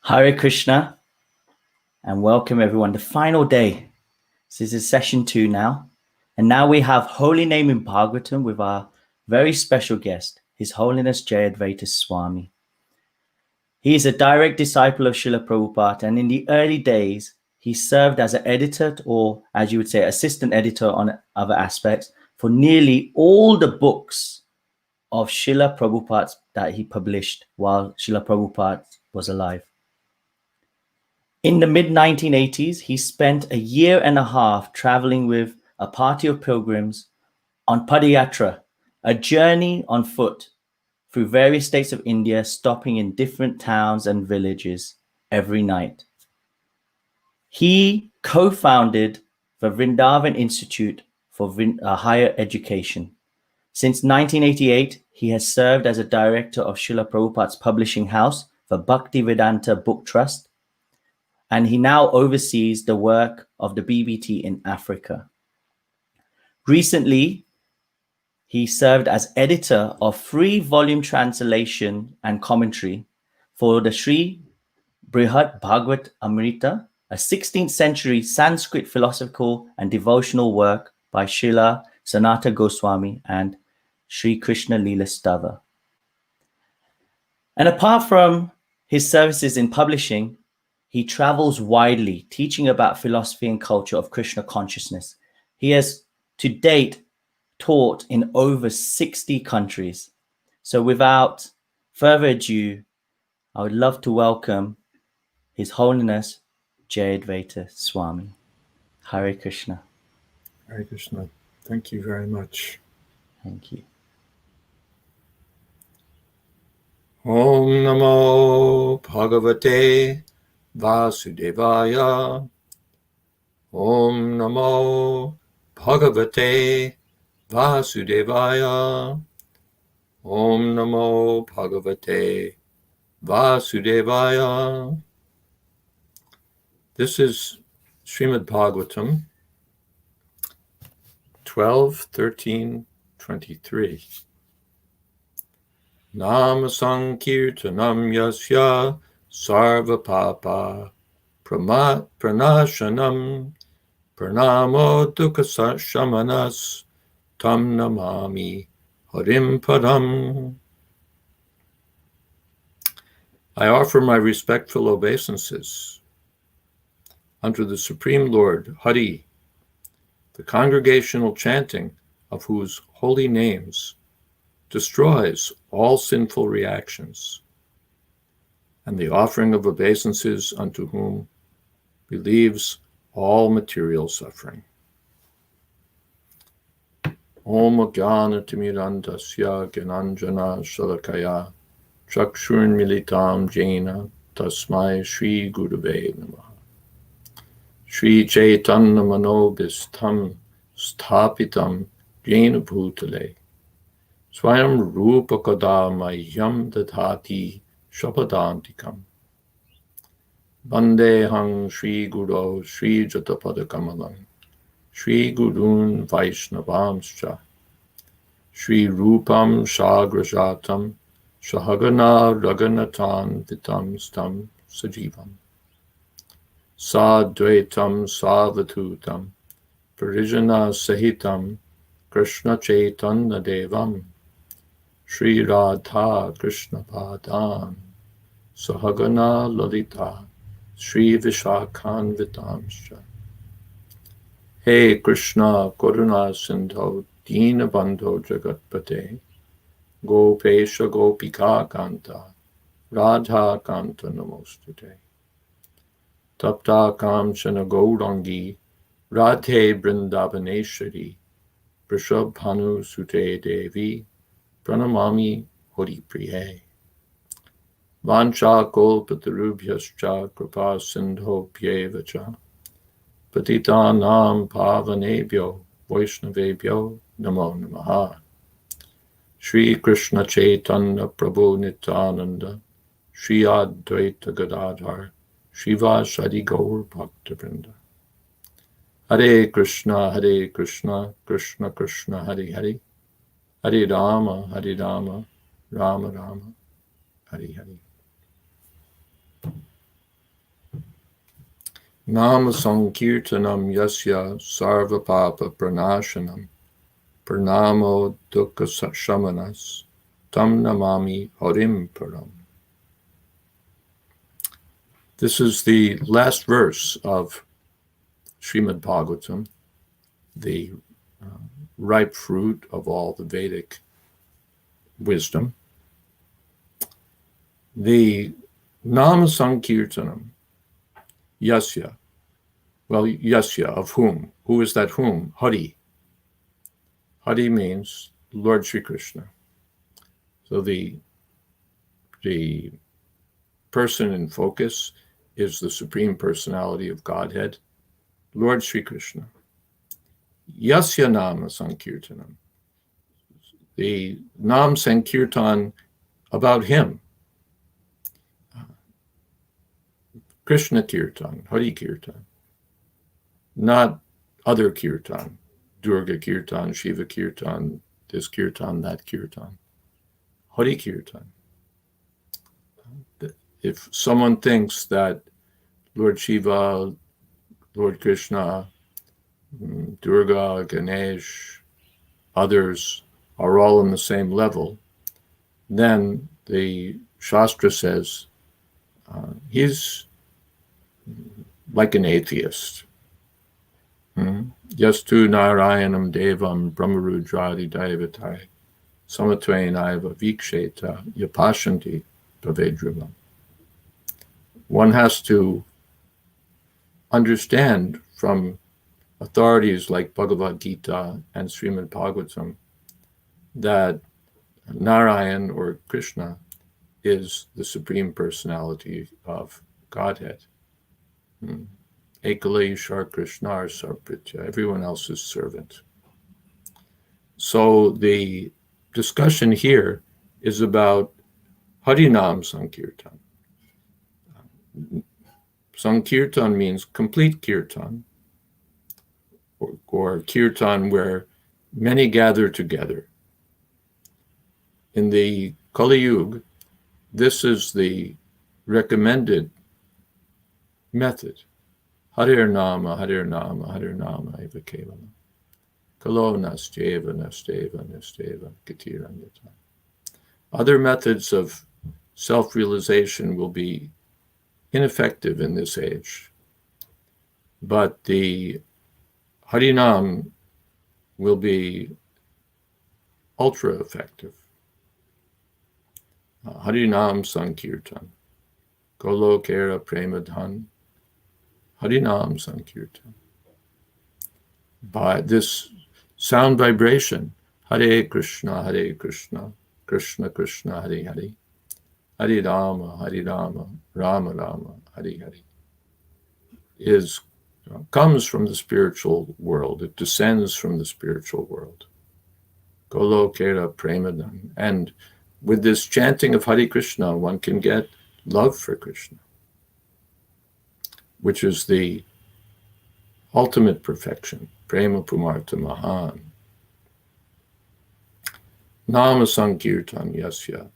Hare Krishna and welcome everyone. The final day. This is session 2 now. And now we have Holy Name in Bhagavatam with our very special guest, His Holiness Jayadvaita Swami. He is a direct disciple of Srila Prabhupada, and in the early days, he served as an editor, or as you would say, assistant editor on other aspects, for nearly all the books of Srila Prabhupada that he published while Srila Prabhupada was alive. In the mid-1980s, he spent a year and a half traveling with a party of pilgrims on Padayatra, a journey on foot through various states of India, stopping in different towns and villages every night. He co-founded the Vrindavan Institute for Higher Education. Since 1988, he has served as a director of Srila Prabhupada's publishing house, the Bhaktivedanta Book Trust, and he now oversees the work of the BBT in Africa. Recently, he served as editor of 3-volume translation and commentary for the Sri Brihad Bhagavat Amrita, a 16th century Sanskrit philosophical and devotional work by Srila Sanatana Goswami and Sri Krishna Leela Stava. And apart from his services in publishing, he travels widely, teaching about philosophy and culture of Krishna consciousness. He has, to date, taught in over 60 countries. So without further ado, I would love to welcome His Holiness Jayadvaita Swami. Hare Krishna. Hare Krishna. Thank you very much. Thank you. Om Namo Bhagavate Vasudevaya. Om Namo Bhagavate Vasudevaya. Om Namo Bhagavate Vasudevaya. This is Srimad Bhagavatam 12:13-23. Nama Sankirtanam Yasya Sarva Papa Pranashanam Pranamo Dukha Shamanas Tam Namami Harim Padam. I offer my respectful obeisances unto the Supreme Lord Hari, the congregational chanting of whose holy names destroys all sinful reactions, and the offering of obeisances unto whom relieves all material suffering. Om Jnana Timirandasya Gyananjana Shalakaya Chakshurn Militam Jena Tasmai Shri Gurave Namaha. Shri Chaitanya Manobhistam Sthapitam Jena Bhutale Swayam Rupa Kadamayyam Dadhati Shapadantikam. Vandehang Shri Guru Shri Jatapada Kamalam Shri Gurun Vaishnavamscha Shri Rupam Shagrajatam Shahagana Raganatan Vitam Stam Sajivam Sadvaitam Savatutam Parijana Sahitam Krishna Chaitanya Devam Shri Radha Krishna Padan Sahagana Lalita Shri Vishakhan Vitamscha. Hey Krishna Karuna Sindho Dina Bandho Jagatpate Gopesha Gopika Kanta Radha Kanta Namostute Tapta Kamchana Gaurangi Radhe Brindavaneshwari Vrishabhanu Sute Devi Pranamami Hori Priye. Vancha Kolpatarubhyascha Kripa Sindho Pyevacha Patitanam Pavanebhyo Vaishnavebhyo Namo Namaha. Shri Krishna Chaitanya Prabhu Nityananda Shri Advaita Gadadhar Shiva Shadi Gaur Bhaktivinoda. Hare Krishna, Krishna Krishna, Hare Hare, Hare Rama, Rama Rama, Hare Hare. Nama Sankirtanam Yasya Sarva Papa Pranashanam Pranamo Dukkha Shamanas Tam Namami Harim Param. This is the last verse of Srimad Bhagavatam, the ripe fruit of all the Vedic wisdom. The Nama Sankirtanam Yasya. Well, Yasya, of whom? Who is that whom? Hari. Hari means Lord Sri Krishna. So the person in focus is the Supreme Personality of Godhead, Lord Sri Krishna. Yasya Nama Sankirtanam. The Nam Sankirtan about him. Krishna Kirtan, Hari Kirtan. Not other Kirtan. Durga Kirtan, Shiva Kirtan, this Kirtan, that Kirtan. Hari Kirtan. If someone thinks that Lord Shiva, Lord Krishna, Durga, Ganesh, others are all on the same level, then the Shastra says he's like an atheist. Yastu Narayanam Devam Brahmarudradi Daivatai Samatvainaiva Viksheta Yapashanti Pavedrivam. One has to understand from authorities like Bhagavad Gita and Srimad Bhagavatam that Narayan or Krishna is the Supreme Personality of Godhead. Ekala Ishar Krishna or Sarpritya, everyone else's servant. So the discussion here is about Harinam Sankirtan. Sankirtan means complete kirtan, or kirtan where many gather together. In the Kali Yuga, this is the recommended method. Harir Nama, Harir Nama, Harir Nama, Eva Kevala. Kalo Nasteva, Nasteva, Nasteva, Katiranyata. Other methods of self-realization will be ineffective in this age, but the Harinam will be ultra effective. Harinam Sankirtan, Golo Kera Premadhan, Harinam Sankirtan. By this sound vibration, Hare Krishna, Krishna Krishna, Hare Hare, Hare Rama, Rama Rama, Hare Hare, comes from the spiritual world. It descends from the spiritual world. Golo Kera Premadhan. And with this chanting of Hare Krishna, one can get love for Krishna, which is the ultimate perfection. Prema Pumarta Mahan. Nama Sankirtan Yasya.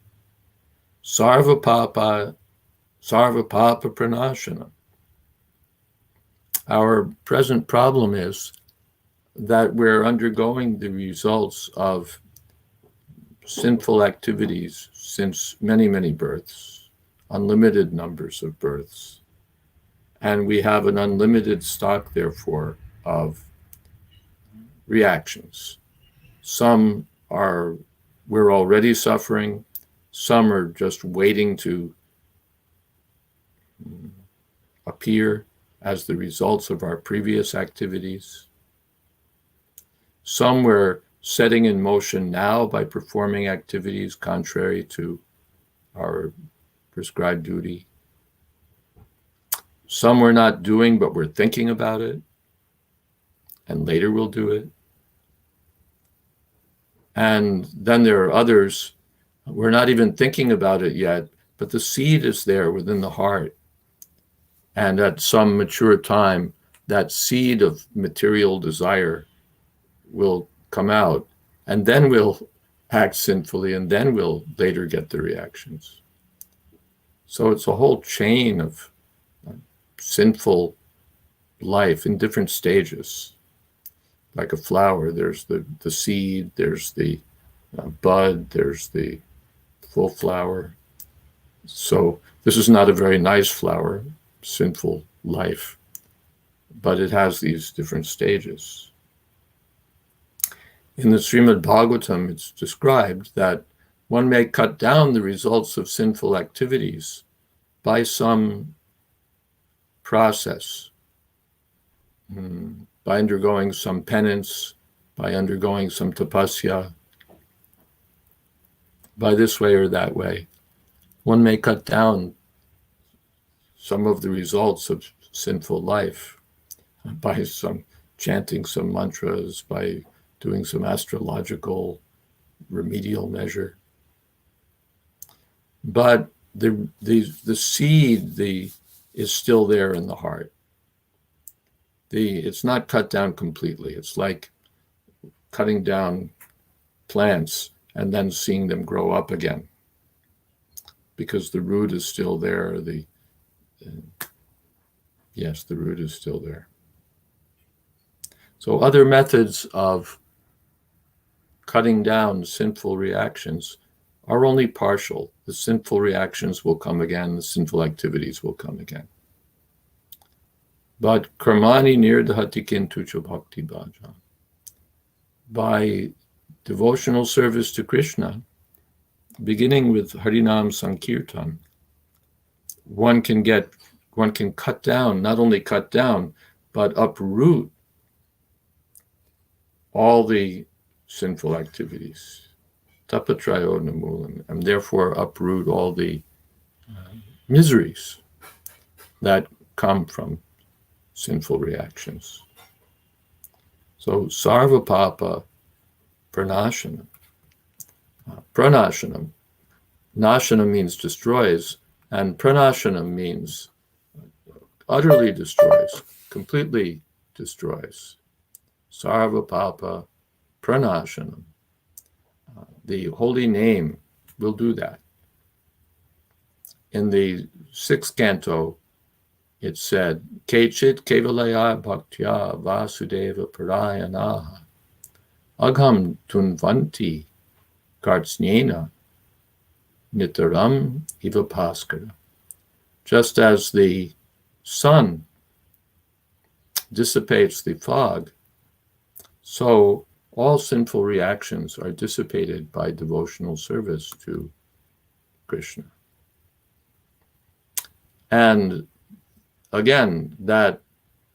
Sarva Papa Pranashana. Our present problem is that we're undergoing the results of sinful activities since many, many births, unlimited numbers of births. And we have an unlimited stock, therefore, of reactions. Some we're already suffering. Some are just waiting to appear as the results of our previous activities. Some we're setting in motion now by performing activities contrary to our prescribed duty. Some we're not doing, but we're thinking about it, and later we'll do it. And then there are others, we're not even thinking about it yet, but the seed is there within the heart. And at some mature time, that seed of material desire will come out, and then we'll act sinfully, and then we'll later get the reactions. So it's a whole chain of sinful life in different stages. Like a flower, there's the seed, there's the bud, there's the full flower. So this is not a very nice flower, sinful life, but it has these different stages. In the Srimad Bhagavatam, it's described that one may cut down the results of sinful activities by some process, by undergoing some penance, by undergoing some tapasya, by this way or that way. One may cut down some of the results of sinful life by some chanting some mantras, by doing some astrological remedial measure. But the seed is still there in the heart. It's not cut down completely. It's like cutting down plants and then seeing them grow up again, because the root is still there. The root is still there. So other methods of cutting down sinful reactions are only partial. The sinful reactions will come again, the sinful activities will come again. But karmani nirdhati kintucha bhakti bhajan. By devotional service to Krishna, beginning with Harinam Sankirtan, one can cut down, not only cut down, but uproot all the sinful activities, tapatrayo namulam, and therefore uproot all the miseries that come from sinful reactions. So sarva papa pranashanam. Pranashanam. Nashanam means destroys, and pranashanam means utterly destroys, completely destroys. Sarva papa pranashanam. The holy name will do that. In the 6th canto, it said, Kechit kevalaya bhaktya vasudeva parayanaha agham tunvanti kartsnena nitaram iva paskara. Just as the sun dissipates the fog, so all sinful reactions are dissipated by devotional service to Krishna. And again, that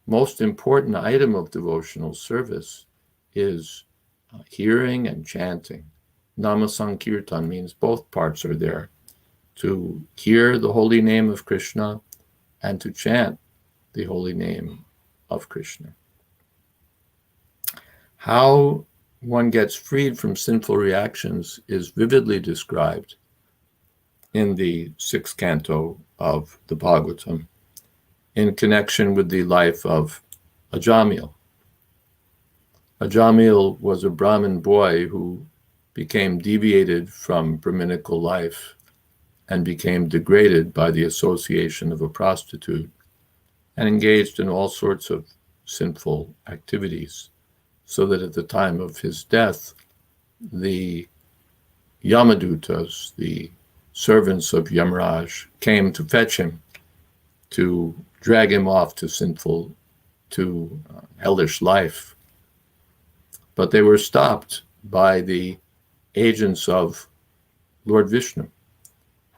most important item of devotional service is hearing and chanting. Nama Sankirtan means both parts are there, to hear the holy name of Krishna and to chant the holy name of Krishna. How one gets freed from sinful reactions is vividly described in the 6th canto of the Bhagavatam in connection with the life of Ajamil. Ajamil was a Brahmin boy who became deviated from Brahminical life and became degraded by the association of a prostitute and engaged in all sorts of sinful activities, so that at the time of his death, the Yamadutas, the servants of Yamaraj, came to fetch him, to drag him off to hellish life. But they were stopped by the agents of Lord Vishnu,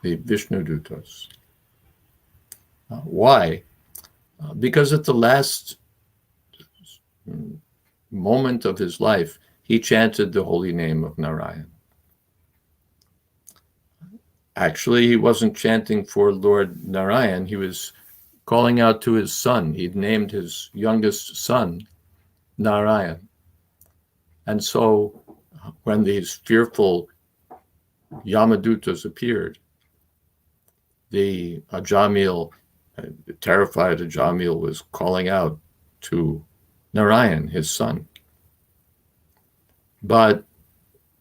the Vishnu Dutas. Why? Because at the last moment of his life, he chanted the holy name of Narayan. Actually, he wasn't chanting for Lord Narayan. He was calling out to his son. He'd named his youngest son Narayan. And so when these fearful Yamadutas appeared, the Ajamil, terrified Ajamil, was calling out to Narayan, his son. But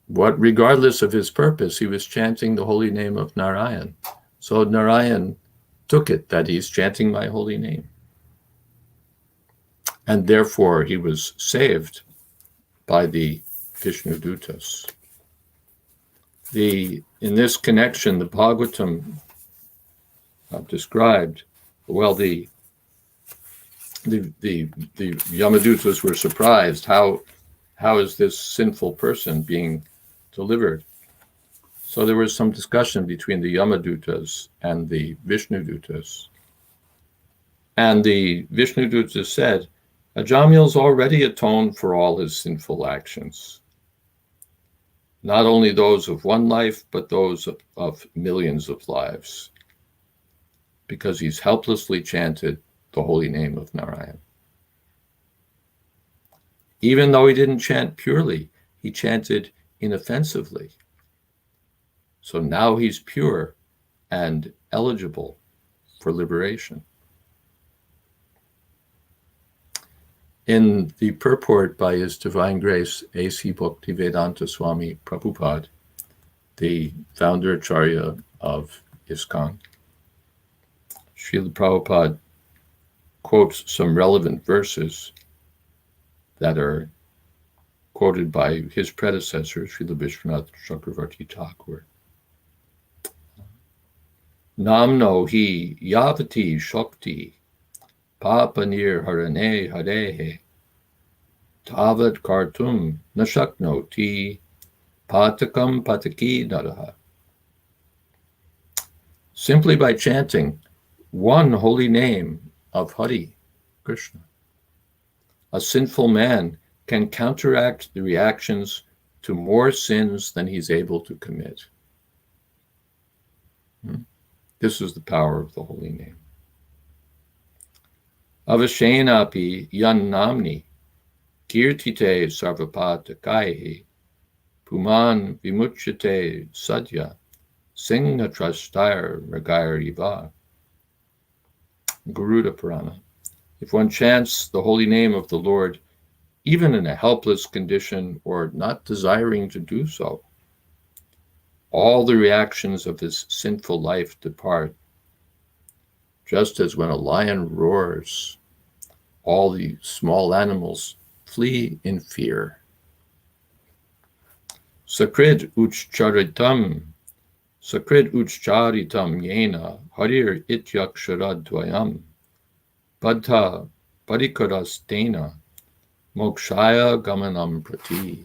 regardless of his purpose, he was chanting the holy name of Narayan. So Narayan took it that he's chanting my holy name. and therefore he was saved by the Vishnu Dutas. In this connection, the Bhagavatam described, well, the Yamadutas were surprised. How is this sinful person being delivered? So there was some discussion between the Yamadutas and the Vishnu Dutas. And the Vishnu Dutas said, Ajamil's already atoned for all his sinful actions. Not only those of one life, but those of millions of lives, because he's helplessly chanted the holy name of Narayan. Even though he didn't chant purely, he chanted inoffensively. So now he's pure and eligible for liberation. In the purport by His Divine Grace A.C. Bhaktivedanta Swami Prabhupada, the founder Acharya of ISKCON, Srila Prabhupada quotes some relevant verses that are quoted by his predecessor, Srila Vishwanath Chakravarti Thakur. Namno hi yavati shakti papanir harane harehe tavat kartum nashaknoti patakam pataki naraha. Simply by chanting one holy name of Hari Krishna, a sinful man can counteract the reactions to more sins than he's able to commit. This is the power of the holy name. Avashenapi yan namni kirtite sarvapatakahi puman vimuchyate sadya singha trashtayar ragayariva. Garuda Purana. If one chants the holy name of the Lord, even in a helpless condition or not desiring to do so, all the reactions of his sinful life depart. Just as when a lion roars, all the small animals flee in fear. Sakrid uchcharitam yena harir ityaksharadvayam Badha Parikadastena Mokshaya Gamanam Prati.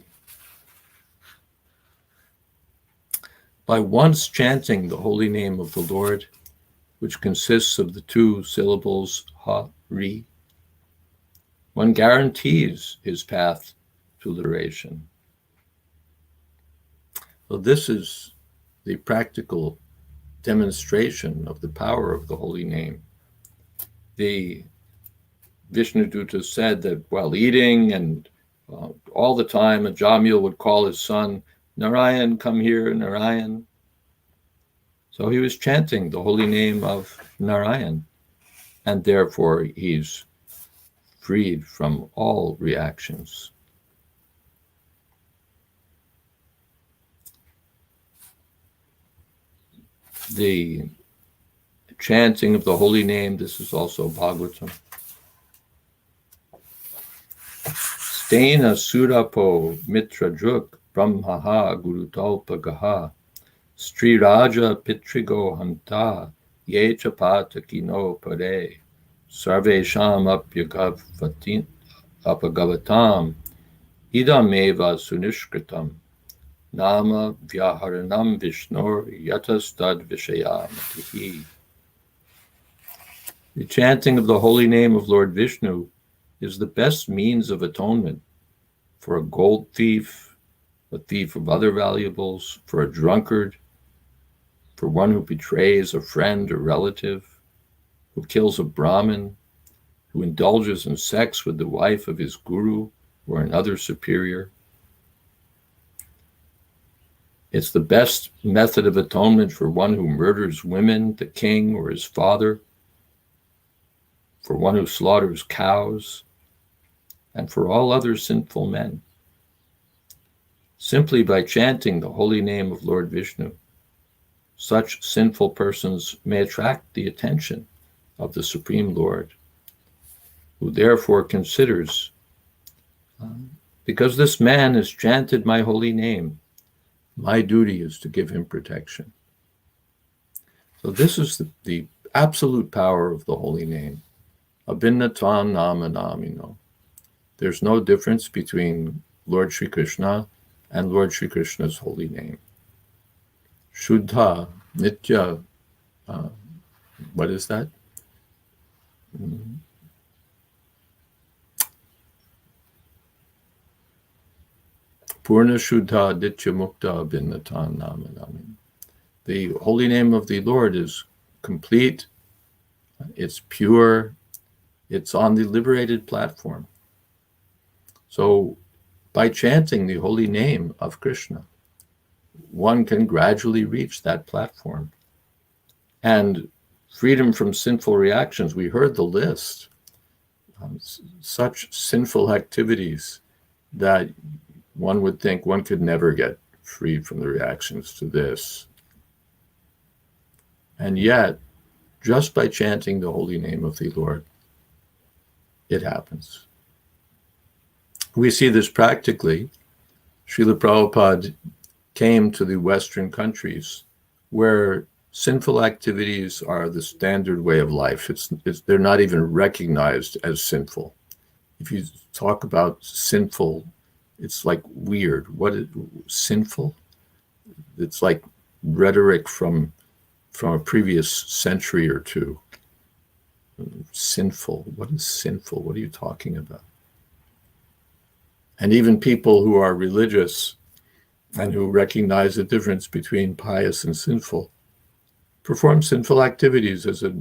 By once chanting the holy name of the Lord, which consists of the two syllables Ha-ri, one guarantees his path to liberation. So this is the practical demonstration of the power of the holy name. The Vishnu Duta said that while eating and all the time, Ajamil would call his son, Narayan, come here, Narayan. So he was chanting the holy name of Narayan, and therefore he's freed from all reactions. The chanting of the holy name, this is also Bhagavatam. Stena Surapo Mitra Juk Brahmaha Gurutalpa Gaha Sri Raja Pitrigo Hanta Ye Chapatakino Pare Sarvesham Apagavatam Idameva Sunishkritam Nama Vyaharanam Vishnor Yatastad Vishaya Matihi. The chanting of the holy name of Lord Vishnu is the best means of atonement for a gold thief, a thief of other valuables, for a drunkard, for one who betrays a friend or relative, who kills a Brahmin, who indulges in sex with the wife of his guru or another superior. It's the best method of atonement for one who murders women, the king or his father, for one who slaughters cows, and for all other sinful men. Simply by chanting the holy name of Lord Vishnu, such sinful persons may attract the attention of the Supreme Lord, who therefore considers, because this man has chanted my holy name, my duty is to give him protection. So this is the absolute power of the holy name. Abhinnatvam nama namino. There's no difference between Lord Sri Krishna and Lord Sri Krishna's holy name. Shuddha, Nitya, what is that? Purna Shuddha Ditya Mukta Abhinnatan Nama Namin. The holy name of the Lord is complete, it's pure, it's on the liberated platform. So by chanting the holy name of Krishna, one can gradually reach that platform. And freedom from sinful reactions, we heard the list, such sinful activities that one would think one could never get free from the reactions to this. And yet, just by chanting the holy name of the Lord, it happens. We see this practically. Srila Prabhupada came to the Western countries where sinful activities are the standard way of life. They're not even recognized as sinful. If you talk about sinful, it's like weird. What is sinful? It's like rhetoric from a previous century or two. Sinful. What is sinful? What are you talking about? And even people who are religious and who recognize the difference between pious and sinful perform sinful activities as a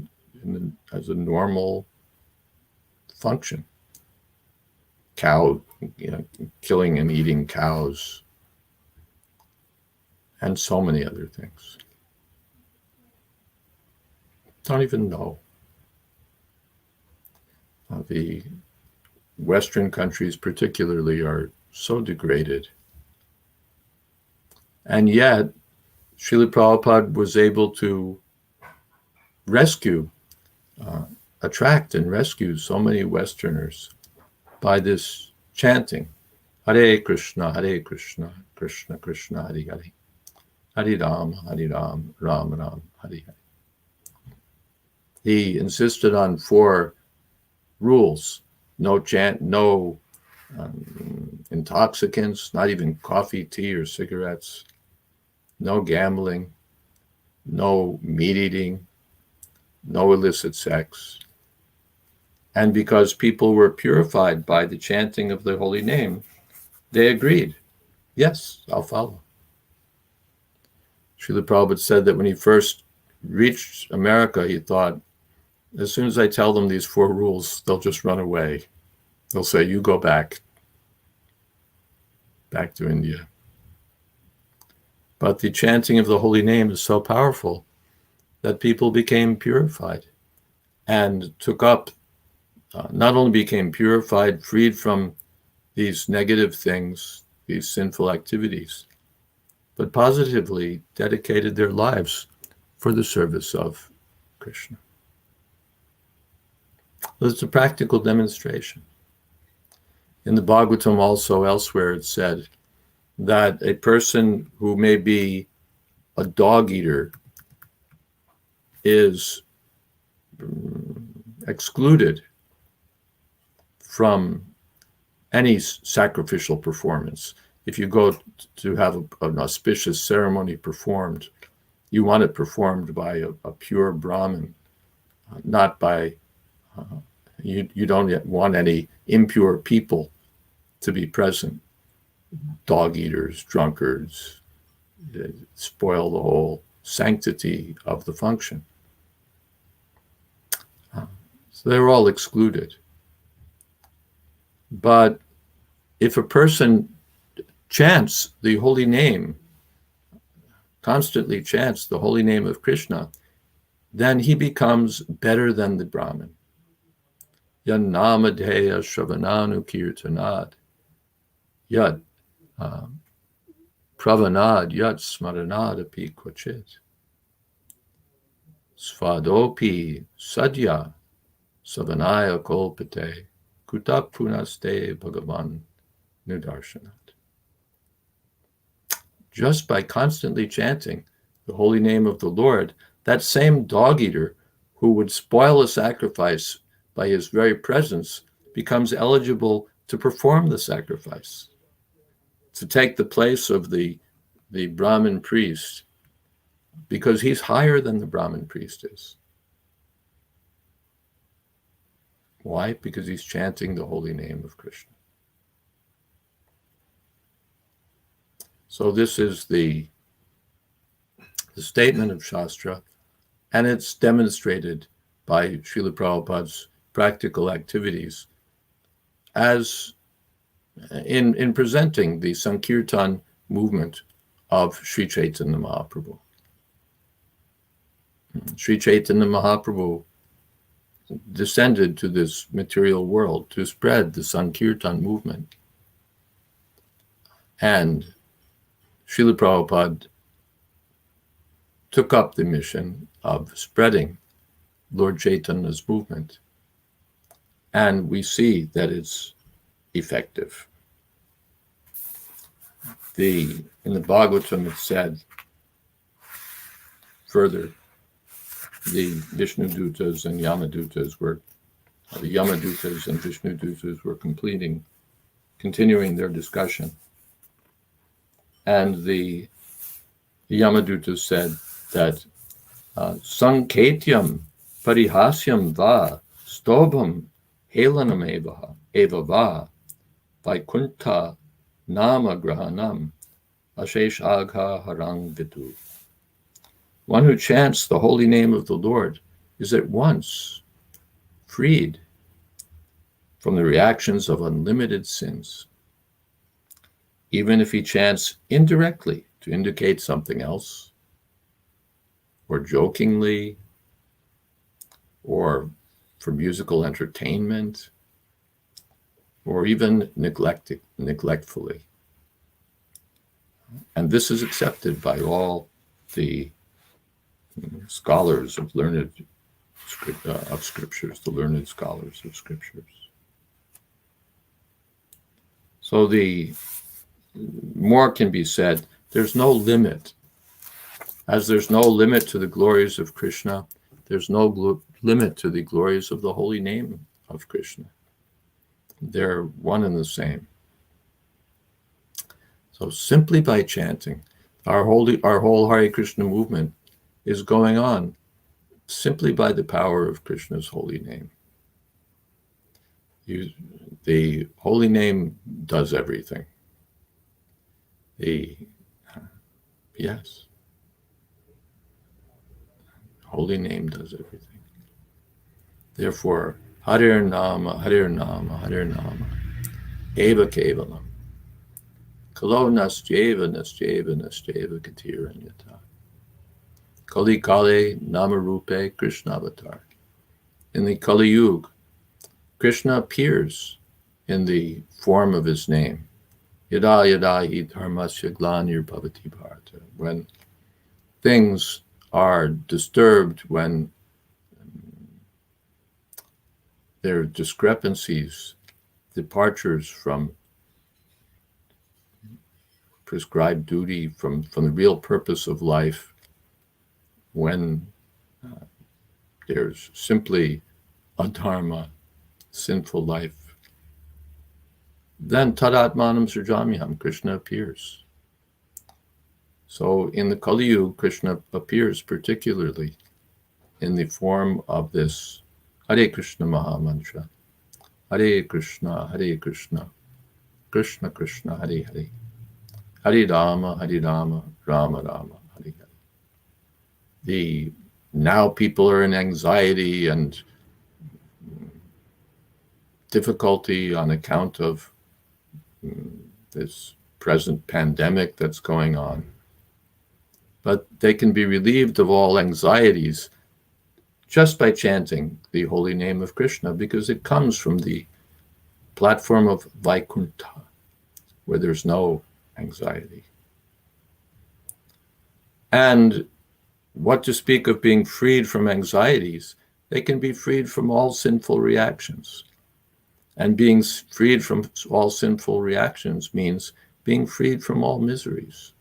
normal function. Killing and eating cows, and so many other things. Don't even know. The Western countries particularly are so degraded. And yet, Srila Prabhupada was able to attract and rescue so many Westerners by this chanting. Hare Krishna, Krishna Krishna, Hare Hare. Hare Ram, Ram Ram, Hare Hare. He insisted on 4 rules. No intoxicants, not even coffee, tea, or cigarettes. No gambling, no meat eating, no illicit sex. And because people were purified by the chanting of the holy name, they agreed. Yes, I'll follow. Srila Prabhupada said that when he first reached America, he thought, as soon as I tell them these 4 rules, they'll just run away. They'll say, you go back to India. But the chanting of the holy name is so powerful that people became purified and took up, not only became purified, freed from these negative things, these sinful activities, but positively dedicated their lives for the service of Krishna. It's a practical demonstration. In the Bhagavatam also elsewhere it said that a person who may be a dog eater is excluded from any sacrificial performance. If you go to have an auspicious ceremony performed, you want it performed by a pure Brahmin, not by, you don't want any impure people to be present. Dog eaters, drunkards, spoil the whole sanctity of the function. So they're all excluded. But if a person chants the holy name, constantly chants the holy name of Krishna, then he becomes better than the Brahmin. Yan namadeya shravananu kirtanad, yat pravanad, yat smaranad api kvachit. Svadopi sadya savanaya kolpate Kuta punaste Bhagavan Nidarshanat. Just by constantly chanting the holy name of the Lord, that same dog-eater who would spoil a sacrifice by his very presence becomes eligible to perform the sacrifice, to take the place of the Brahmin priest, because he's higher than the Brahmin priest is. Why? Because he's chanting the holy name of Krishna. So this is the statement of Shastra, and it's demonstrated by Srila Prabhupada's practical activities as in presenting the Sankirtan movement of Sri Chaitanya Mahaprabhu. Sri Chaitanya Mahaprabhu descended to this material world to spread the Sankirtan movement. And Srila Prabhupada took up the mission of spreading Lord Chaitanya's movement. And we see that it's effective. In the Bhagavatam it said further, the Vishnu Dutas and Yamadutas the Yamadutas and Vishnu Dutas were continuing their discussion. And the Yamadutas said that Sanketyam Parihasyam Va Stobham Helanam Eva Va Vaikuntha Nama Grahanam Ashesh Agha Harang Vidu. One who chants the holy name of the Lord is at once freed from the reactions of unlimited sins. Even if he chants indirectly to indicate something else, or jokingly, or for musical entertainment, or even neglectfully. And this is accepted by all the scholars of scriptures, the learned scholars of scriptures. So more can be said. There's no limit. As there's no limit to the glories of Krishna, there's no limit to the glories of the holy name of Krishna. They're one and the same. So simply by chanting, our whole Hare Krishna movement is going on simply by the power of Krishna's holy name. The holy name does everything. Yes. Holy name does everything. Therefore, Harir Nama, Harir Nama, Harir Nama, Eva Kevalam, Kalo Nasjeva, Nasjeva, Nasjeva Katiranyata, Kali Kale Namarupe Krishna Avatar. In the Kali Yuga, Krishna appears in the form of his name. Yada yada hi dharmasya glanir bhavati bharata. When things are disturbed, when there are discrepancies, departures from prescribed duty, from the real purpose of life, when there's simply adharma, sinful life, then tadatmanam srijamyam, Krishna appears. So in the Kali Yuga, Krishna appears particularly in the form of this Hare Krishna Mahamantra. Hare Krishna, Krishna Krishna, Hare Hare. Hare Rama, Rama Rama, Hare Hare. Now people are in anxiety and difficulty on account of this present pandemic that's going on. But they can be relieved of all anxieties just by chanting the holy name of Krishna, because it comes from the platform of Vaikuntha, where there's no anxiety. And what to speak of being freed from anxieties? They can be freed from all sinful reactions. And being freed from all sinful reactions means being freed from all miseries.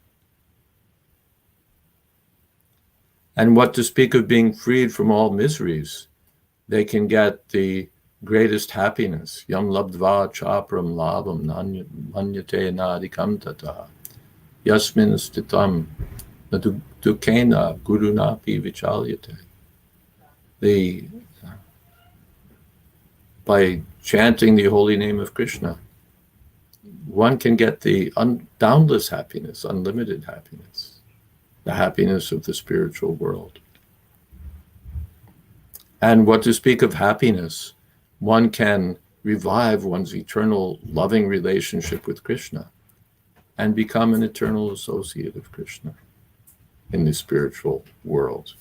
And what to speak of being freed from all miseries? They can get the greatest happiness. Yam labdva chapram labam manyate nadikam tataha. Yasmin stitam dukena gurunapi vichalyate. By chanting the holy name of Krishna, one can get the boundless happiness, unlimited happiness, the happiness of the spiritual world. And what to speak of happiness, one can revive one's eternal loving relationship with Krishna and become an eternal associate of Krishna in the spiritual world.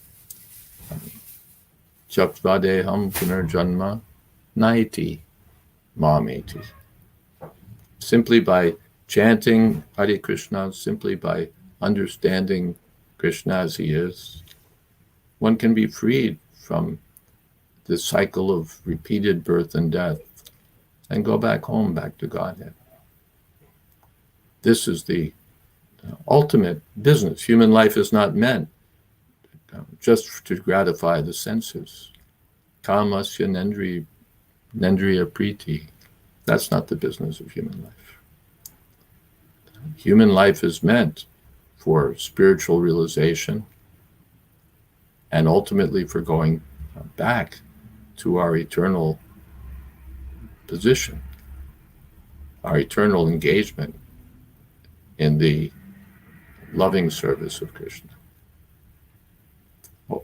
Chaptvadeham punarjanma naiti mameti. Simply by chanting Hare Krishna, simply by understanding Krishna as he is, one can be freed from the cycle of repeated birth and death and go back home, back to Godhead. This is the ultimate business. Human life is not meant just to gratify the senses. Kamasya nendriya priti. That's not the business of human life. Human life is meant for spiritual realization and ultimately for going back to our eternal position, our eternal engagement in the loving service of Krishna.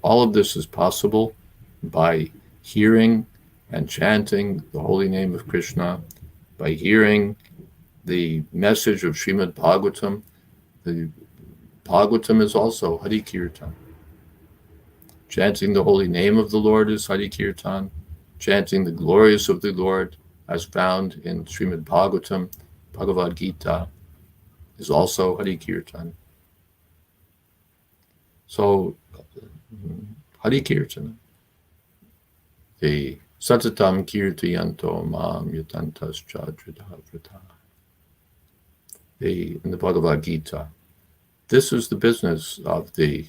All of this is possible by hearing and chanting the holy name of Krishna, by hearing the message of Srimad Bhagawatam. The Bhagavatam is also Hari Kirtan. Chanting the holy name of the Lord is Hari Kirtan. Chanting the glories of the Lord as found in Srimad Bhagavatam, Bhagavad Gita, is also Hari Kirtan. So, Hari Kirtan, the Satatam Kirtayanto Mam Yatantas Chadridhavrata. In the Bhagavad Gita, this is the business of the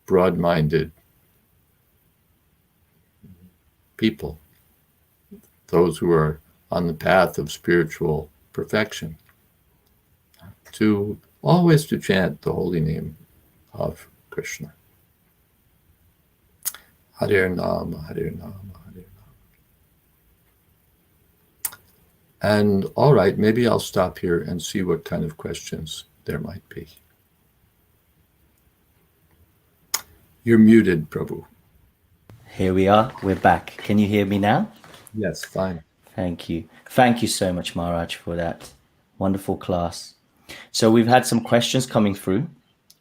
broad-minded people, those who are on the path of spiritual perfection, to always to chant the holy name of Krishna. Hare Nama, Hare Nama, Hare Nama. And all right, maybe I'll stop here and see what kind of questions there might be. You're muted, Prabhu. Here we are. We're back. Can you hear me now? Yes, fine. Thank you. Thank you so much, Maharaj, for that wonderful class. So we've had some questions coming through.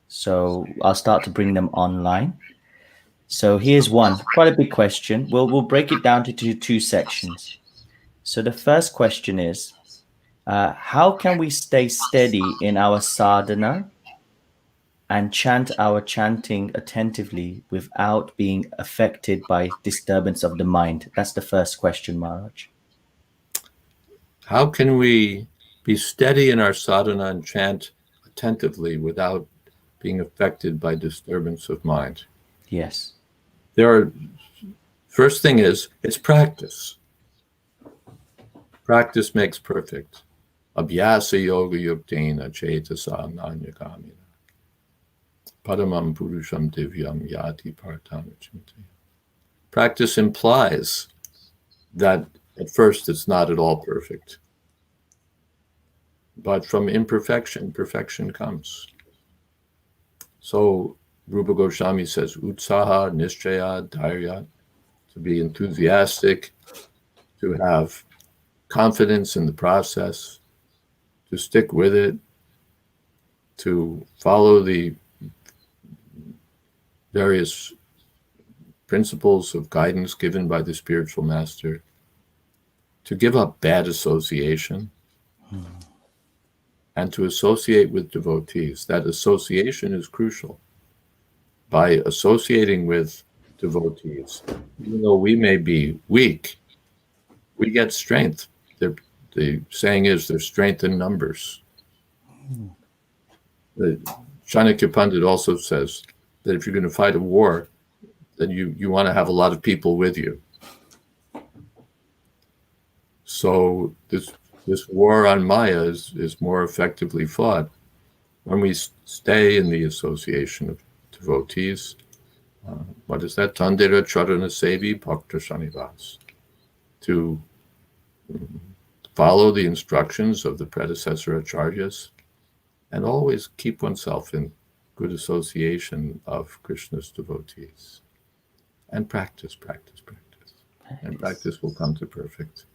So I'll start to bring them online. So here's one, quite a big question. We'll break it down to two sections. So the first question is, how can we stay steady in our sadhana and chant our chanting attentively without being affected by disturbance of the mind? That's the first question, Maharaj. How can we be steady in our sadhana and chant attentively without being affected by disturbance of mind? Yes. First thing is, it's practice. Practice makes perfect. Abhyasa yoga yuktena cetasa nanyakamina. Paramam purusham divyam yati partamachinte. Practice implies that at first it's not at all perfect. But from imperfection, perfection comes. So Rupa Goswami says, utsaha, nischaya, dhairya, to be enthusiastic, to have confidence in the process, to stick with it, to follow the various principles of guidance given by the spiritual master, to give up bad association, and to associate with devotees. That association is crucial. By associating with devotees, even though we may be weak, we get strength. The saying is there's strength in numbers. The Chanakya Pandit also says that if you're going to fight a war, then you want to have a lot of people with you. So this war on Maya is more effectively fought when we stay in the association of devotees. What is that? Tandira Charana Sevi Bhakta Shanivas. To follow the instructions of the predecessor acharyas and always keep oneself in good association of Krishna's devotees. And practice. And practice will come to perfect.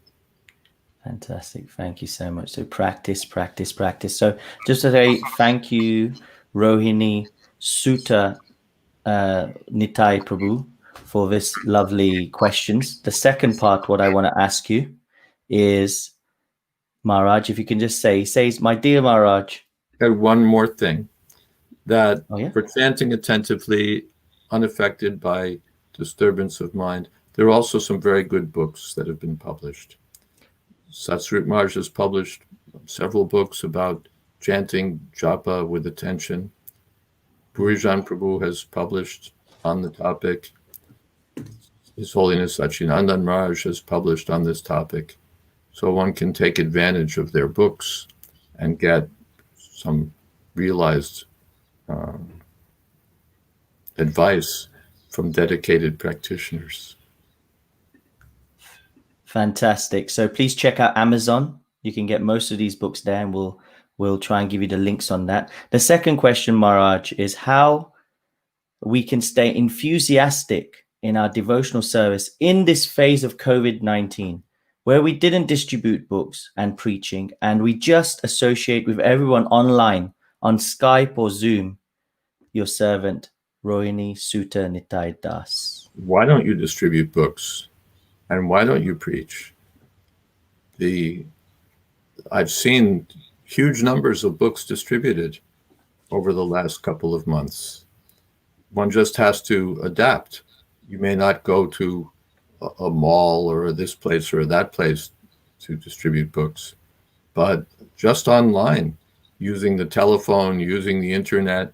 Fantastic. Thank you so much. So practice. So just to say thank you, Rohini Sutta Nitai Prabhu, for this lovely questions. The second part, what I want to ask you is, Maharaj, if you can just say, he says, my dear Maharaj. One more thing, that Oh, yeah? for chanting attentively, unaffected by disturbance of mind, there are also some very good books that have been published. Satsvarup Maharaj has published several books about chanting japa with attention. Purijan Prabhu has published on the topic. His Holiness Sachinandan Maharaj has published on this topic. So one can take advantage of their books and get some realized advice from dedicated practitioners. Fantastic. So please check out Amazon. You can get most of these books there, and we'll try and give you the links on that. The second question, Maharaj, is how we can stay enthusiastic in our devotional service in this phase of COVID-19, where we didn't distribute books and preaching, and we just associate with everyone online on Skype or Zoom. Your servant, Rohini Sutta Nitai Das. Why don't you distribute books? And why don't you preach? I've seen huge numbers of books distributed over the last couple of months. One just has to adapt. You may not go to a mall or this place or that place to distribute books, but just online, using the telephone, using the internet,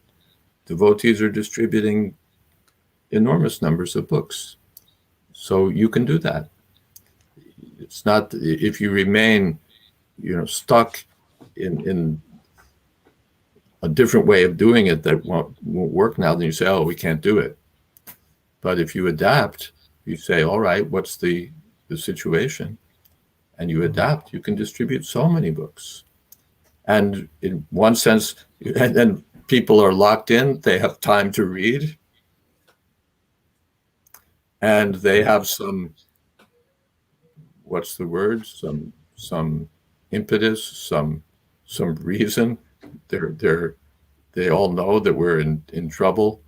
devotees are distributing enormous numbers of books. So you can do that. It's not, if you remain, stuck in a different way of doing it that won't work now, then you say, oh, we can't do it. But if you adapt, you say, all right, what's the situation? And you adapt, you can distribute so many books. And in one sense, and then people are locked in, they have time to read. And they have some, what's the word? Some impetus, some reason. They all know that we're in trouble.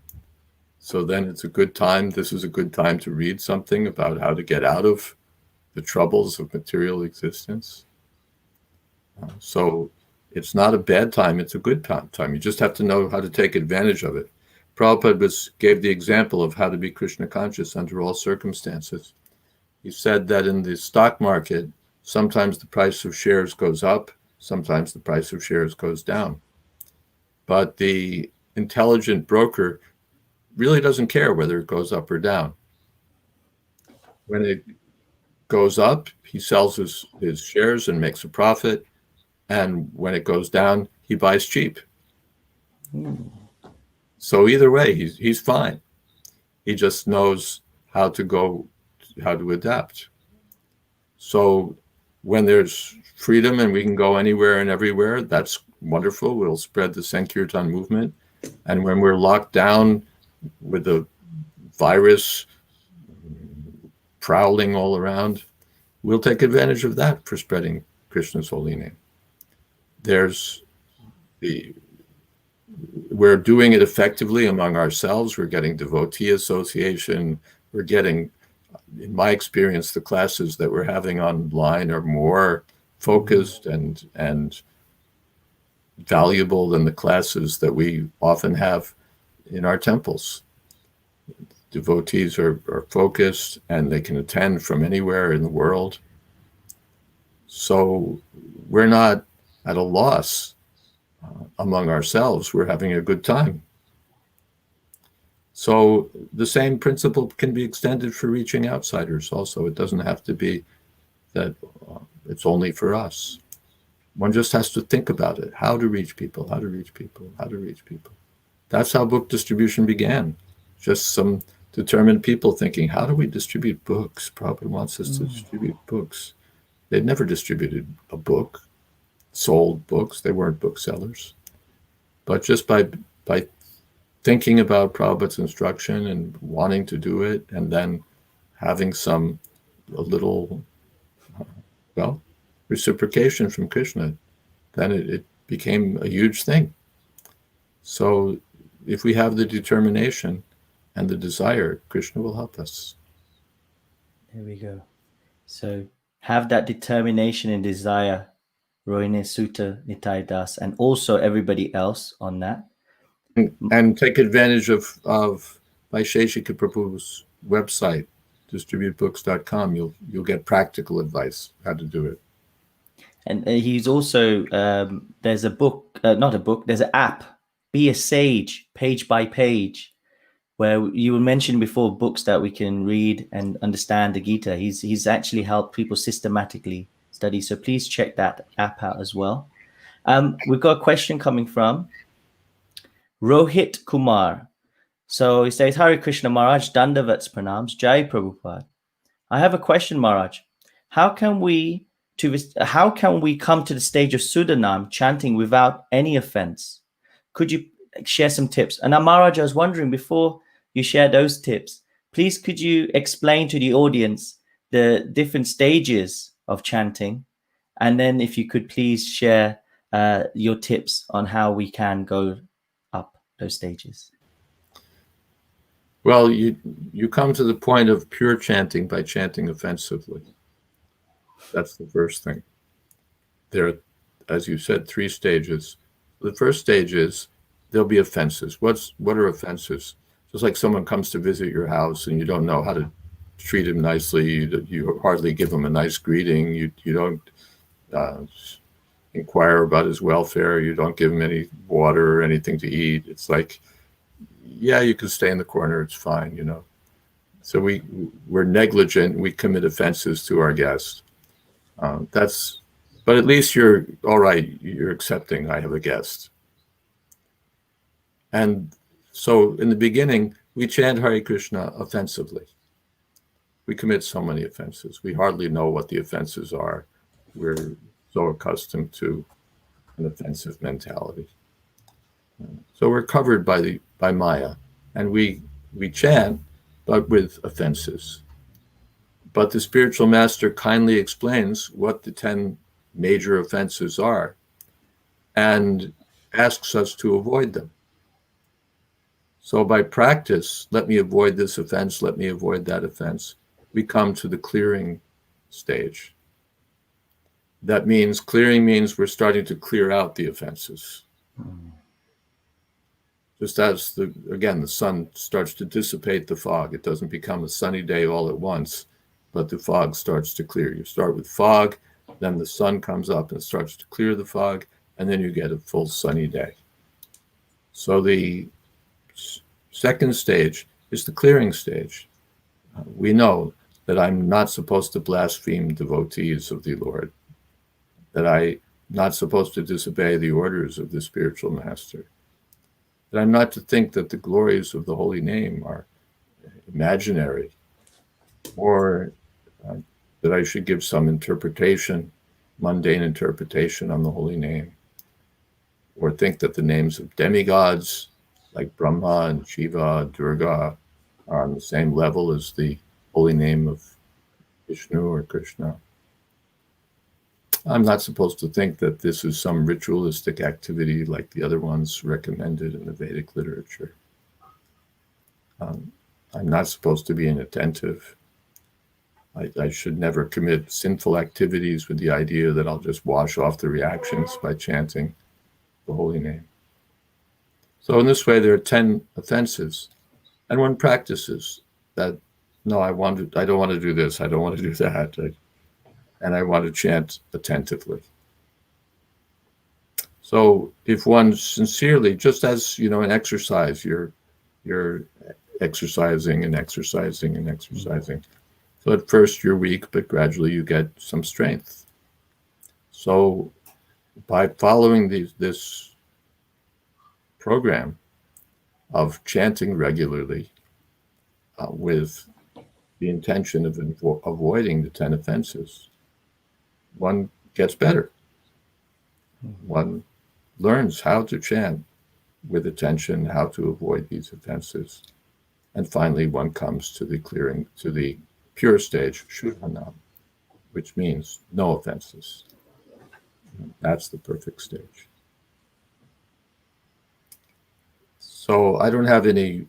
So then it's a good time. This is a good time to read something about how to get out of the troubles of material existence. So it's not a bad time. It's a good time. You just have to know how to take advantage of it. Prabhupada gave the example of how to be Krishna conscious under all circumstances. He said that in the stock market, sometimes the price of shares goes up, sometimes the price of shares goes down. But the intelligent broker really doesn't care whether it goes up or down. When it goes up, he sells his shares and makes a profit. And when it goes down, he buys cheap. So either way, he's fine. He just knows how to adapt. So when there's freedom and we can go anywhere and everywhere, that's wonderful. We'll spread the Sankirtan movement. And when we're locked down with the virus prowling all around, we'll take advantage of that for spreading Krishna's holy name. We're doing it effectively among ourselves. We're getting devotee association. We're getting, in my experience, the classes that we're having online are more focused and valuable than the classes that we often have in our temples. Devotees are focused and they can attend from anywhere in the world. So we're not at a loss among ourselves. We're having a good time. So the same principle can be extended for reaching outsiders also. It doesn't have to be that it's only for us. One just has to think about it. How to reach people, how to reach people, how to reach people. That's how book distribution began. Just some determined people thinking, how do we distribute books? Prabhupada wants us to distribute books. They'd never distributed a book, sold books. They weren't booksellers. But just by thinking about Prabhupada's instruction and wanting to do it, and then having a little, well, reciprocation from Krishna, then it became a huge thing. So if we have the determination and the desire, Krishna will help us. There we go. So have that determination and desire, Rohini Sutta Nitai Das, and also everybody else on that. And take advantage of Vaisheshika Prabhu's website, distributebooks.com. You'll get practical advice how to do it. And he's also, there's a book, not a book, there's an app, Be a Sage, page by page, where you were mentioning before books that we can read and understand the Gita. He's actually helped people systematically study. So please check that app out as well. We've got a question coming from Rohit Kumar. So he says, Hare Krishna Maharaj, Dandavats Pranams, Jai Prabhupada. I have a question, Maharaj. How can we come to the stage of Sudanam chanting without any offense? Could you share some tips? And Maharaj, I was wondering, before you share those tips, please could you explain to the audience the different stages of chanting? And then if you could please share your tips on how we can go up those stages. Well, you come to the point of pure chanting by chanting offensively. That's the first thing. There are, as you said, 3 stages. The first stage is there'll be offenses. What are offenses? Just like someone comes to visit your house and you don't know how to treat him nicely. You hardly give him a nice greeting. You don't inquire about his welfare. You don't give him any water or anything to eat. It's like, yeah, you can stay in the corner. It's fine, you know. So we're negligent. We commit offenses to our guests. But at least you're all right. You're accepting. I have a guest. And so in the beginning, we chant Hare Krishna offensively. We commit so many offenses. We hardly know what the offenses are. We're so accustomed to an offensive mentality. So we're covered by Maya, and we chant, but with offenses. But the spiritual master kindly explains what the 10 major offenses are and asks us to avoid them. So by practice, let me avoid this offense, let me avoid that offense, we come to the clearing stage. That means clearing means we're starting to clear out the offenses. Just as the sun starts to dissipate the fog, it doesn't become a sunny day all at once, but the fog starts to clear. You start with fog, then the sun comes up and starts to clear the fog, and then you get a full sunny day. So the second stage is the clearing stage. We know that I'm not supposed to blaspheme devotees of the Lord, that I'm not supposed to disobey the orders of the spiritual master, that I'm not to think that the glories of the holy name are imaginary, or that I should give some interpretation, mundane interpretation on the holy name, or think that the names of demigods like Brahma and Shiva, Durga, are on the same level as the holy name of Vishnu or Krishna. I'm not supposed to think that this is some ritualistic activity like the other ones recommended in the Vedic literature. I'm not supposed to be inattentive. I should never commit sinful activities with the idea that I'll just wash off the reactions by chanting the holy name. So in this way, there are 10 offenses. And one practices that, no, I don't want to do this, I don't want to do that. and I want to chant attentively. So if one sincerely, just as an exercise, you're exercising and exercising and exercising. So at first you're weak, but gradually you get some strength. So by following this program of chanting regularly with the intention of avoiding the 10 offenses, one gets better. One learns how to chant with attention, how to avoid these offenses. And finally, one comes to the pure stage, Shuddhanam, which means no offenses. That's the perfect stage. So I don't have any,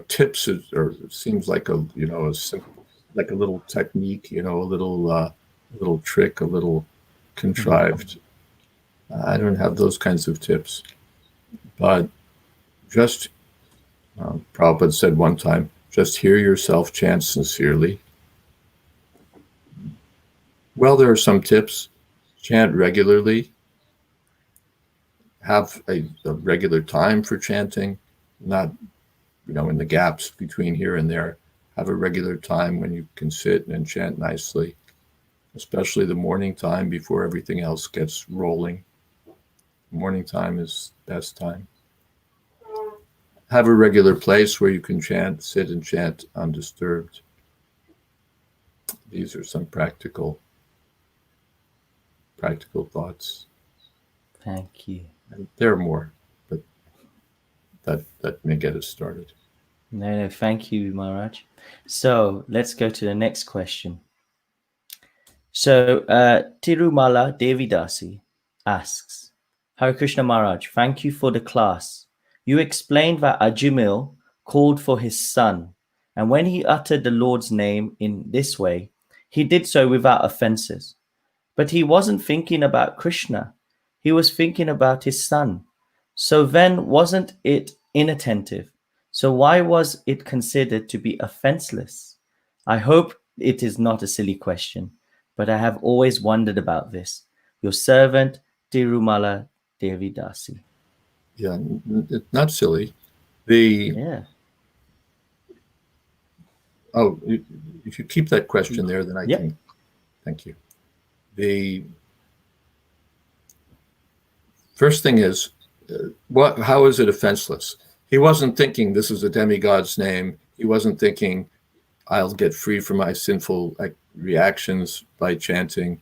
tips, or it seems like a simple, like a little technique, a little trick, a little contrived. I don't have those kinds of tips, but just, Prabhupada said one time, just hear yourself chant sincerely. Well, there are some tips. Chant regularly. Have a regular time for chanting, not, in the gaps between here and there. Have a regular time when you can sit and chant nicely, especially the morning time before everything else gets rolling. Morning time is the best time. Have a regular place where you can sit and chant undisturbed. These are some practical thoughts. Thank you. And there are more, but that may get us started. No, thank you, Maharaj. So let's go to the next question. So Tirumala Devidasi asks, Hare Krishna Maharaj, thank you for the class. You explained that Ajamil called for his son, and when he uttered the Lord's name in this way, he did so without offenses. But he wasn't thinking about Krishna. He was thinking about his son. So then wasn't it inattentive? So why was it considered to be offenseless? I hope it is not a silly question, but I have always wondered about this. Your servant, Tirumala Devidasi. Yeah, it's not silly. Oh, if you keep that question there, then I can. Thank you. The first thing is, how is it offenseless? He wasn't thinking this is a demigod's name. He wasn't thinking I'll get free from my sinful reactions by chanting.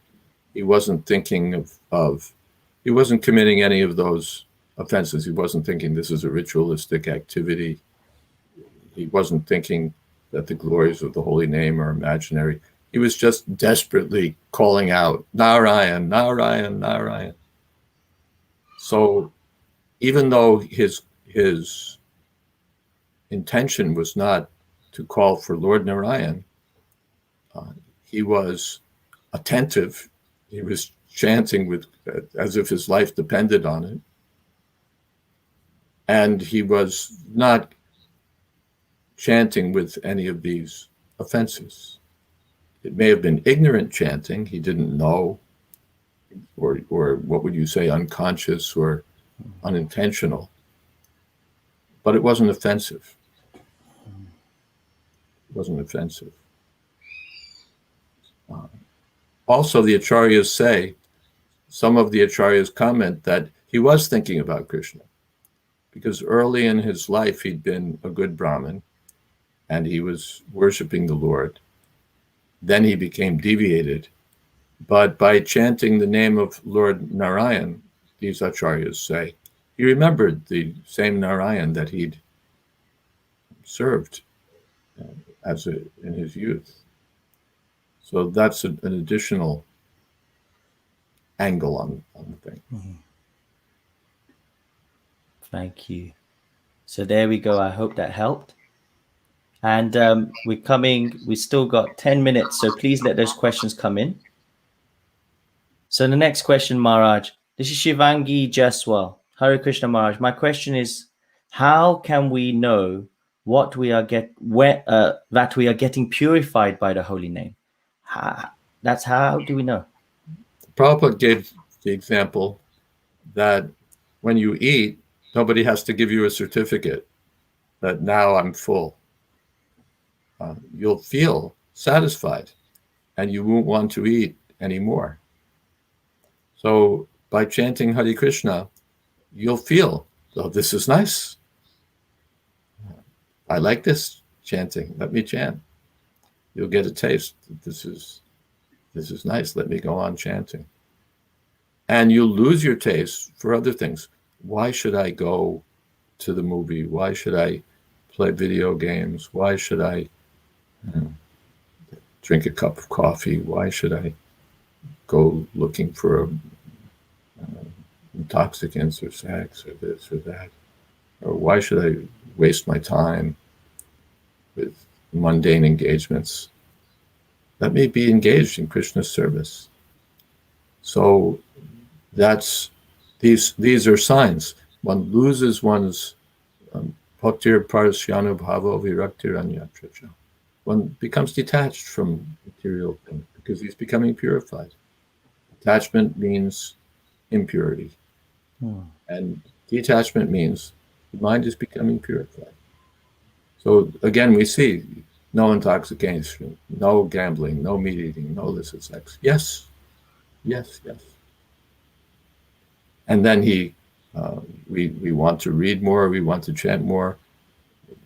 He wasn't thinking he wasn't committing any of those offenses. He wasn't thinking this is a ritualistic activity. He wasn't thinking that the glories of the holy name are imaginary. He was just desperately calling out, Narayan, Narayan, Narayan. So even though his intention was not to call for Lord Narayan, he was attentive. He was chanting as if his life depended on it. And he was not chanting with any of these offenses. It may have been ignorant chanting. He didn't know, or what would you say, unconscious or unintentional. But it wasn't offensive. It wasn't offensive. Also, the Acharyas say, some of the Acharyas comment that he was thinking about Krishna, because early in his life he'd been a good Brahmin and he was worshiping the Lord. Then he became deviated. But by chanting the name of Lord Narayan, these Acharyas say, he remembered the same Narayan that he'd served in his youth. So that's an additional angle on the thing. Mm-hmm. Thank you. So there we go. I hope that helped. And we still got 10 minutes, so please let those questions come in. So the next question, Maharaj, this is Shivangi Jaswal. Hare Krishna Maharaj. My question is, how can we know that we are getting purified by the holy name? That's how do we know? Prabhupada gave the example that when you eat, nobody has to give you a certificate that now I'm full. You'll feel satisfied and you won't want to eat anymore. So by chanting Hare Krishna, you'll feel, oh, this is nice. I like this chanting. Let me chant. You'll get a taste. This is nice. Let me go on chanting. And you'll lose your taste for other things. Why should I go to the movie? Why should I play video games? Why should I drink a cup of coffee? Why should I go looking for intoxicants or sex or this or that? Or why should I waste my time with mundane engagements? Let me be engaged in Krishna's service. So that's these are signs. One loses one's bhaktir parashyanu bhavo viraktir anyatracha. One becomes detached from material things because he's becoming purified. Attachment means impurity. And detachment means the mind is becoming purified. So again, we see no intoxication, no gambling, no meat eating, no illicit sex. Yes, yes, yes. And then we want to read more, we want to chant more.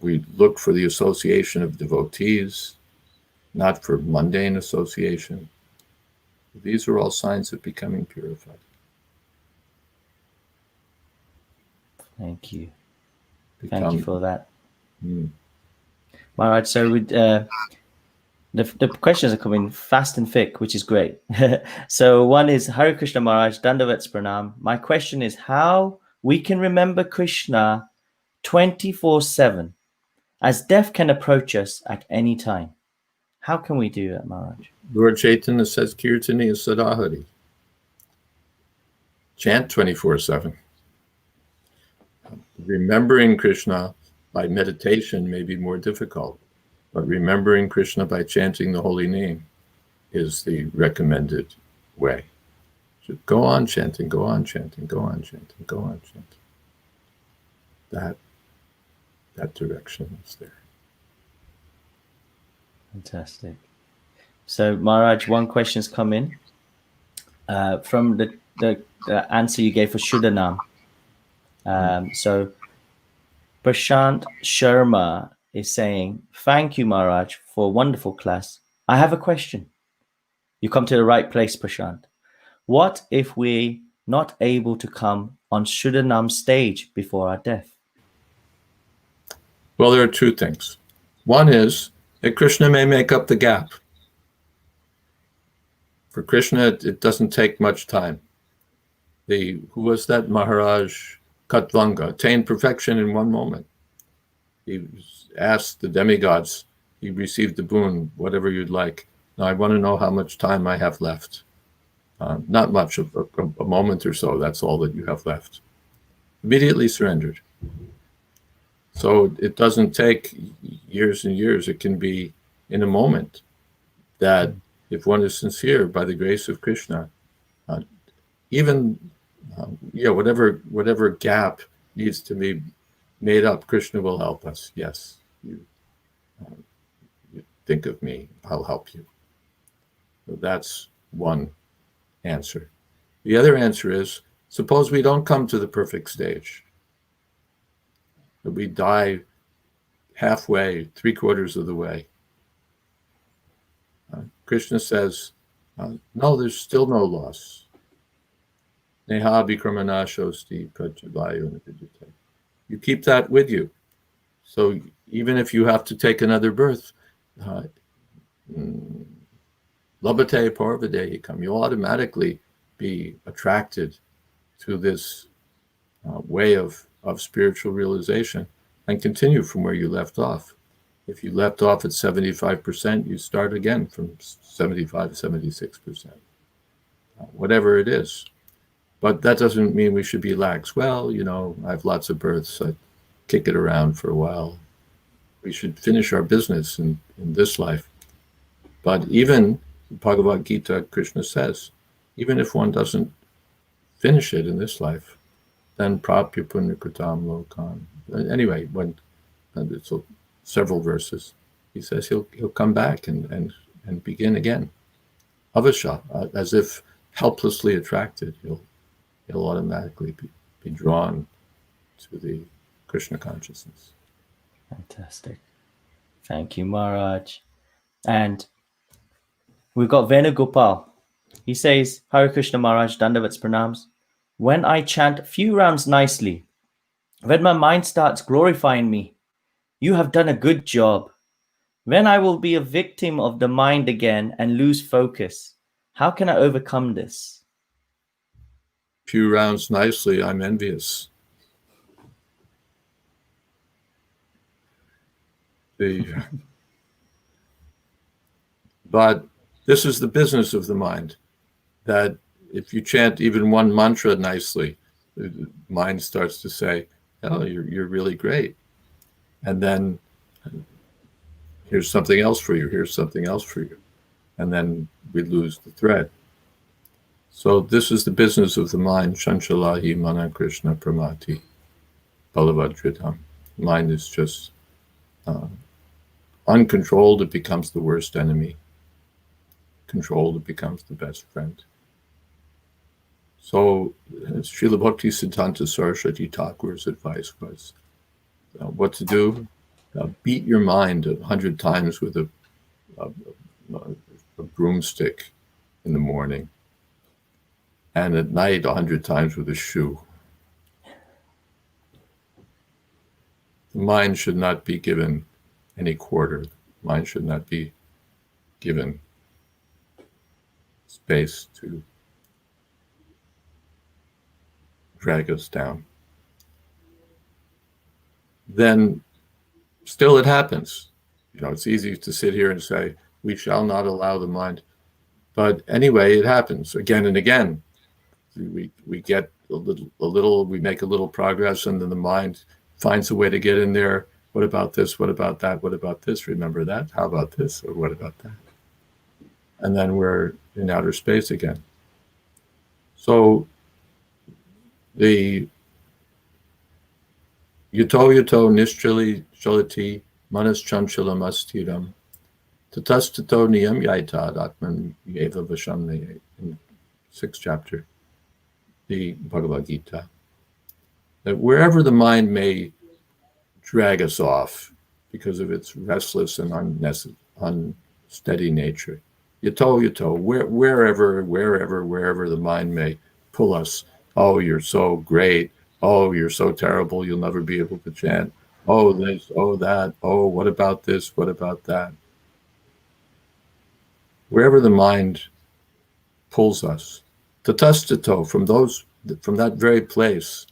We look for the association of devotees, not for mundane association. These are all signs of becoming purified. Thank you. Thank you for that. All right, so the questions are coming fast and thick, which is great. So one is Hare Krishna Maharaj, Dandavats Pranam. My question is how we can remember Krishna 24/7, as death can approach us at any time. How can we do that, Maharaj? Lord Chaitanya says Kirtani is Sadahari. Chant 24/7. Remembering Krishna by meditation may be more difficult, but remembering Krishna by chanting the holy name is the recommended way. So go on chanting, go on chanting, go on chanting, go on chanting. That direction is there. Fantastic. So Maharaj, one question's come in from the answer you gave for Shuddhanam. So Prashant Sharma is saying, thank you, Maharaj, for a wonderful class. I have a question. You come to the right place, Prashant. What if we're not able to come on Shuddhanam stage before our death? Well, there are two things. One is that Krishna may make up the gap. For Krishna, it doesn't take much time. Who was that? Maharaj Katvanga attained perfection in one moment. He asked the demigods, he received the boon, whatever you'd like. Now I want to know how much time I have left. Not much, a moment or so, that's all that you have left. Immediately surrendered. So it doesn't take years and years. It can be in a moment that if one is sincere by the grace of Krishna, even whatever gap needs to be made up, Krishna will help us. Yes, you think of me, I'll help you. So that's one answer. The other answer is, suppose we don't come to the perfect stage, that we die halfway, 3/4 of the way. Krishna says, no, there's still no loss. Neha bikramanashosti prajavayo. You keep that with you. So even if you have to take another birth, labhate parvadehikam, you'll automatically be attracted to this way of spiritual realization and continue from where you left off. If you left off at 75%, you start again from 75, 76%, whatever it is. But that doesn't mean we should be lax. Well, I have lots of births. I kick it around for a while. We should finish our business in this life. But even Bhagavad Gita, Krishna says, even if one doesn't finish it in this life, then prapya punyakritam lokan. Anyway, when it's several verses, he says he'll come back and begin again. Avasha, as if helplessly attracted, he'll automatically be drawn to the Krishna consciousness. Fantastic. Thank you, Maharaj. And we've got Venugopal. He says, Hare Krishna Maharaj, Dandavats Pranams. When I chant few rounds nicely, when my mind starts glorifying me, you have done a good job. When I will be a victim of the mind again and lose focus, how can I overcome this? Few rounds nicely, I'm envious. But this is the business of the mind, that if you chant even one mantra nicely, the mind starts to say, oh, you're really great. And then here's something else for you, here's something else for you. And then we lose the thread. So this is the business of the mind, Shanchalahi Mana Krishna Pramati Balavadritam. Mind is just uncontrolled, it becomes the worst enemy. Controlled, it becomes the best friend. So Srila Bhakti Siddhanta Saraswati Thakur's advice was what to do. Beat your mind 100 times with a broomstick in the morning, and at night 100 times with a shoe. The mind should not be given any quarter. The mind should not be given space to drag us down. Then still it happens. It's easy to sit here and say, we shall not allow the mind. But anyway, it happens again and again. We get a little, we make a little progress, and then the mind finds a way to get in there. What about this? What about that? What about this? Remember that? How about this? Or what about that? And then we're in outer space again. So the yuto nishchali chalati manas chanchalam astiram tatastato niyam yaitad atman yeva vashamne, in 6th chapter, the Bhagavad Gita, that wherever the mind may drag us off because of its restless and unsteady nature, yuto, wherever the mind may pull us. Oh, you're so great. Oh, you're so terrible. You'll never be able to chant. Oh, this, oh, that. Oh, what about this? What about that? Wherever the mind pulls us, tatastato, from that very place,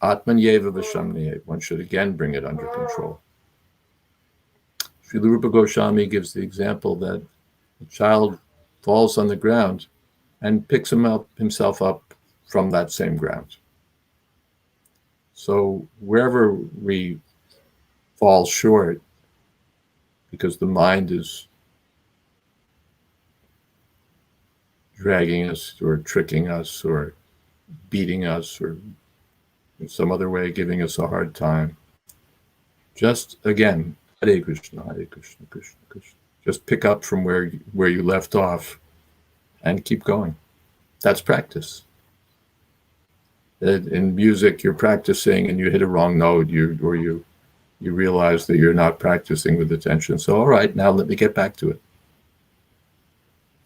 atman yeva vashamniye, one should again bring it under control. Srila Rupa Goswami gives the example that a child falls on the ground and picks himself up from that same ground. So wherever we fall short, because the mind is dragging us or tricking us or beating us or in some other way giving us a hard time, just again, Hare Krishna, Krishna Krishna. Just pick up from where you left off and keep going. That's practice. In music, you're practicing and you hit a wrong note, or you realize that you're not practicing with attention. So, all right, now let me get back to it.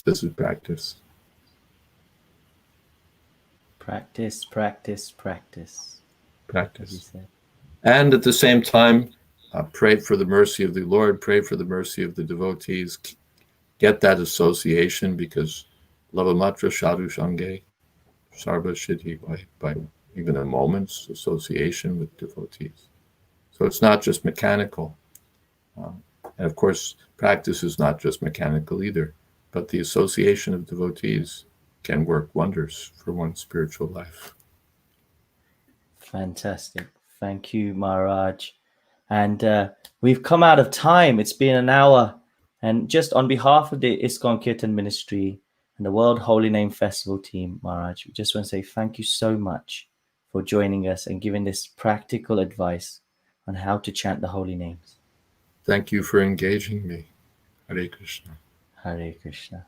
This is practice. Practice, practice, practice. Practice. And at the same time, pray for the mercy of the Lord, pray for the mercy of the devotees. Get that association, because lavamatra sadhu sange, sarva siddhi, by even a moment's association with devotees. So it's not just mechanical. And of course, practice is not just mechanical either, but the association of devotees can work wonders for one's spiritual life. Fantastic. Thank you, Maharaj. And we've come out of time. It's been an hour And just on behalf of the ISKCON Kirtan Ministry and the World Holy Name Festival team, Maharaj, we just want to say thank you so much for joining us and giving this practical advice on how to chant the holy names. Thank you for engaging me. Hare Krishna. Hare Krishna.